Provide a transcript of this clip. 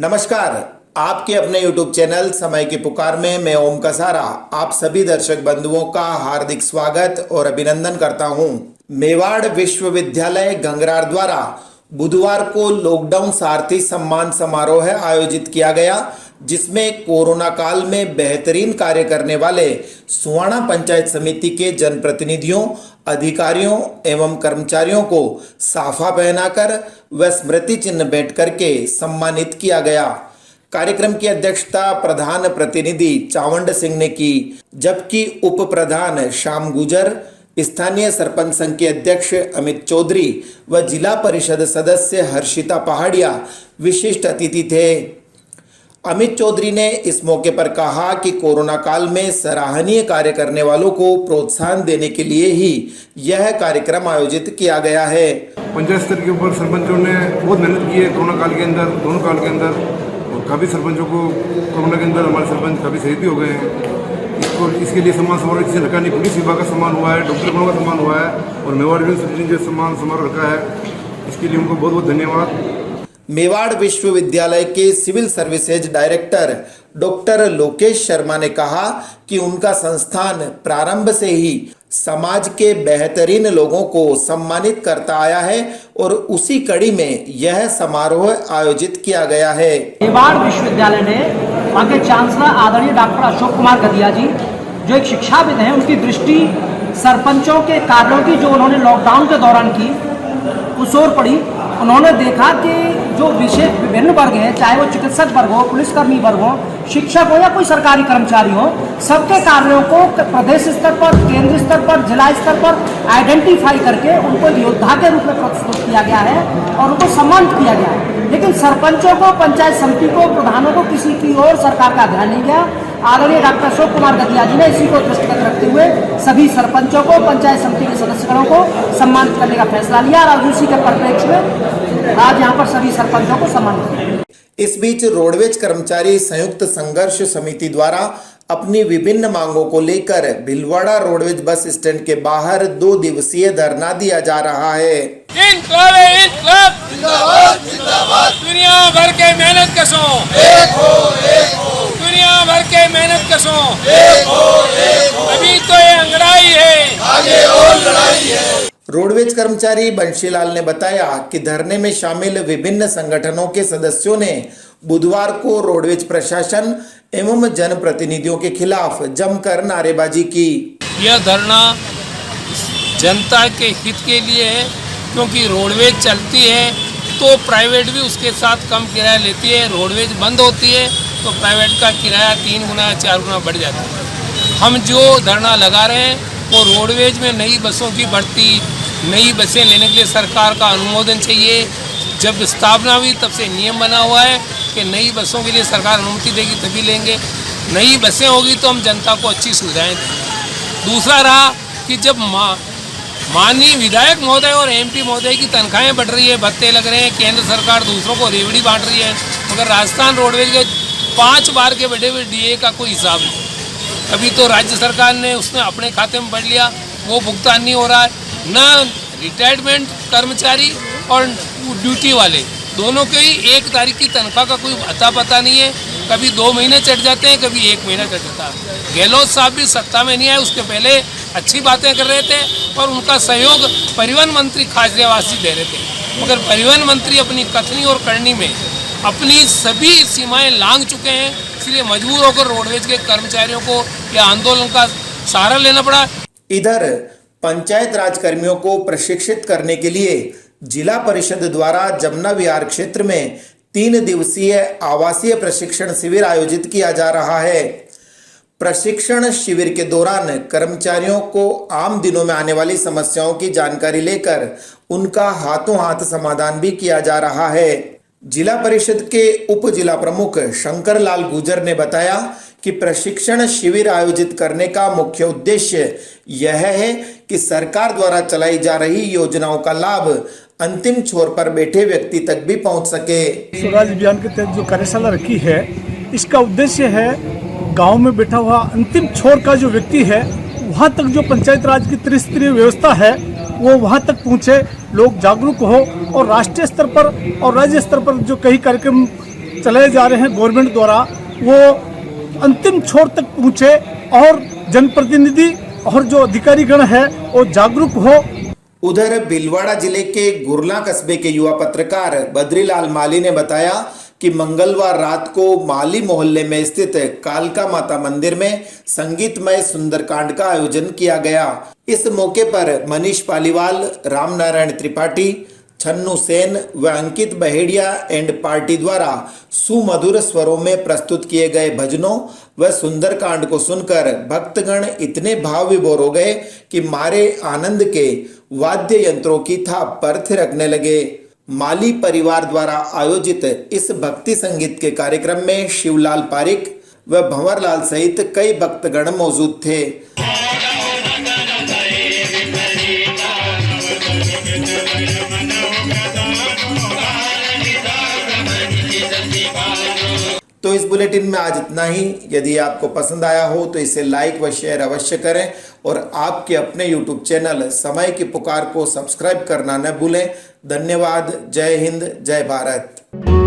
नमस्कार। आपके अपने YouTube चैनल समय की पुकार में मैं ओम कसारा आप सभी दर्शक बंधुओं का हार्दिक स्वागत और अभिनंदन करता हूं। मेवाड़ विश्वविद्यालय गंगरार द्वारा बुधवार को लॉकडाउन सारथी सम्मान समारोह आयोजित किया गया, जिसमें कोरोना काल में बेहतरीन कार्य करने वाले सुवाणा पंचायत समिति के जनप्रतिनिधियों, अधिकारियों एवं कर्मचारियों को साफा पहनाकर व स्मृति चिन्ह भेंट करके सम्मानित किया गया। कार्यक्रम की अध्यक्षता प्रधान प्रतिनिधि चावंड सिंह ने की, जबकि उप प्रधान श्याम गुजर, स्थानीय सरपंच संघ के अध्यक्ष अमित चौधरी व जिला परिषद सदस्य हर्षिता पहाड़िया विशिष्ट अतिथि थे। अमित चौधरी ने इस मौके पर कहा कि कोरोना काल में सराहनीय कार्य करने वालों को प्रोत्साहन देने के लिए ही यह कार्यक्रम आयोजित किया गया है। पंचायत स्तर के ऊपर सरपंचों ने बहुत मेहनत की है कोरोना काल के अंदर, दोनों काल के अंदर, और काफ़ी सरपंचों को कोरोना के अंदर हमारे सरपंच काफ़ी शहीद भी हो गए हैं। इसके लिए सम्मान समारोह किसी रखा नहीं, पुलिस विभाग का सम्मान हुआ है, डॉक्टर गणों का सम्मान हुआ है और मेवाड़ यूनिवर्सिटी जो सम्मान समारोह रखा है, इसके लिए उनको बहुत बहुत धन्यवाद। मेवाड़ विश्वविद्यालय के civil services director doctor Lokesh Sharma ने कहा कि उनका संस्थान प्रारंभ से ही समाज के बेहतरीन लोगों को सम्मानित करता आया है और उसी कड़ी में यह समारोह आयोजित किया गया है। मेवाड़ विश्वविद्यालय ने वहाँ के चांसलर आदरणीय डॉक्टर अशोक कुमार गदिया जी, जो एक शिक्षाविद हैं, उनकी दृष्टि सरपंचों के कार्यों की जो उन्होंने लॉकडाउन के दौरान की उस ओर पड़ी। उन्होंने देखा कि जो विशेष विभिन्न वर्ग हैं, चाहे वो चिकित्सक वर्ग हो, पुलिसकर्मी वर्ग हो, शिक्षक हो या कोई सरकारी कर्मचारी हो, सबके कार्यों को प्रदेश स्तर पर, केंद्र स्तर पर, जिला स्तर पर आइडेंटिफाई करके उनको योद्धा के रूप में प्रस्तुत किया गया है और उनको सम्मानित किया गया है। लेकिन सरपंचों को, पंचायत समिति को, प्रधानों को किसी की ओर सरकार का ध्यान नहीं गया। आदरणीय डॉक्टर अशोक कुमार गदिया जी ने इसी को दृष्टिगत रखते हुए सभी सरपंचों को, पंचायत समिति के सदस्यगणों को सम्मानित करने का फैसला लिया और उसी के परिप्रेक्ष्य में आज यहाँ पर सभी सरपंचों को सम्मानित किया। इस बीच रोडवेज कर्मचारी संयुक्त संघर्ष समिति द्वारा अपनी विभिन्न मांगों को लेकर भिलवाड़ा रोडवेज बस स्टैंड के बाहर 2 दिवसीय धरना दिया जा रहा है। दुनिया भर के मेहनत कशों एक हो, दुनिया भर के मेहनत कशों एक हो। अभी तो ये अंगड़ाई है, आगे और लड़ाई है। रोडवेज कर्मचारी बंशीलाल ने बताया कि धरने में शामिल विभिन्न संगठनों के सदस्यों ने बुधवार को रोडवेज प्रशासन एवं जनप्रतिनिधियों के खिलाफ जमकर नारेबाजी की। यह धरना जनता के हित के लिए है, क्योंकि रोडवेज चलती है तो प्राइवेट भी उसके साथ कम किराया लेती है। रोडवेज बंद होती है तो प्राइवेट का किराया 3 गुना 4 गुना बढ़ जाता है। हम जो धरना लगा रहे हैं वो रोडवेज में नई बसों की भर्ती, नई बसें लेने के लिए सरकार का अनुमोदन चाहिए। जब स्थापना हुई तब से नियम बना हुआ है कि नई बसों के लिए सरकार अनुमति देगी तभी लेंगे। नई बसें होगी तो हम जनता को अच्छी सुविधाएं देंगे। दूसरा रहा कि जब माननीय विधायक महोदय और MP महोदय की तनख्वाहें बढ़ रही है, भत्ते लग रहे हैं, केंद्र सरकार दूसरों को रेवड़ी बांट रही है, मगर राजस्थान रोडवेज के 5 बार के बढ़े हुए DA का कोई हिसाब नहीं। अभी तो राज्य सरकार ने उसने अपने खाते में बढ़ लिया, वो भुगतान नहीं हो रहा है। न रिटायरमेंट कर्मचारी और ड्यूटी वाले दोनों के ही 1 तारीख की तनख्वाह का कोई अता पता नहीं है। कभी 2 महीने चढ़ जाते हैं, कभी 1 महीना चढ़ जाता है। गहलोत साहब भी सत्ता में नहीं आए, उसके पहले अच्छी बातें कर रहे थे और उनका सहयोग परिवहन मंत्री खाजरेवासी दे रहे थे, मगर परिवहन मंत्री अपनी कथनी और करनी में अपनी सभी सीमाएं लांघ चुके हैं। इसलिए मजबूर होकर रोडवेज के कर्मचारियों को यह आंदोलन का सहारा लेना पड़ा। इधर पंचायत राज कर्मियों को प्रशिक्षित करने के लिए जिला परिषद द्वारा जमुना विहार क्षेत्र में 3 दिवसीय आवासीय प्रशिक्षण शिविर आयोजित किया जा रहा है। प्रशिक्षण शिविर के दौरान कर्मचारियों को आम दिनों में आने वाली समस्याओं की जानकारी लेकर उनका हाथों हाथ समाधान भी किया जा रहा है। जिला परिषद के उप जिला प्रमुख शंकर लाल गुजर ने बताया कि प्रशिक्षण शिविर आयोजित करने का मुख्य उद्देश्य यह है कि सरकार द्वारा चलाई जा रही योजनाओं का लाभ अंतिम छोर पर बैठे व्यक्ति तक भी पहुंच सके। स्वराज अभियान के तहत जो कार्यशाला रखी है, इसका उद्देश्य है गांव में बैठा हुआ अंतिम छोर का जो व्यक्ति है, वहां तक जो पंचायत राज की त्रिस्तरीय व्यवस्था है वो वहां तक पहुंचे, लोग जागरूक हो और राष्ट्रीय स्तर पर और राज्य स्तर पर जो कई कार्यक्रम चलाए जा रहे हैं गवर्नमेंट द्वारा वो अंतिम छोर तक पहुँचे और जनप्रतिनिधि और जो अधिकारीगण है वो जागरूक हो। उधर भीलवाड़ा जिले के गुरला कस्बे के युवा पत्रकार बद्रीलाल माली ने बताया कि मंगलवार रात को माली मोहल्ले में स्थित कालका माता मंदिर में संगीतमय सुंदरकांड का आयोजन किया गया। इस मौके पर मनीष पालीवाल, रामनारायण त्रिपाठी, छन्नू सेन व अंकित बहेड़िया एंड पार्टी द्वारा सुमधुर स्वरों में प्रस्तुत किए गए भजनों व सुंदरकांड को सुनकर भक्तगण इतने भाव विभोर हो गए कि मारे आनंद के वाद्य यंत्रों की थाप पर थिरकने लगे। माली परिवार द्वारा आयोजित इस भक्ति संगीत के कार्यक्रम में शिवलाल पारिक व भंवरलाल सहित कई भक्तगण मौजूद थे। तो इस बुलेटिन में आज इतना ही। यदि आपको पसंद आया हो तो इसे लाइक व शेयर अवश्य करें और आपके अपने YouTube चैनल समय की पुकार को सब्सक्राइब करना न भूलें। धन्यवाद। जय हिंद, जय भारत।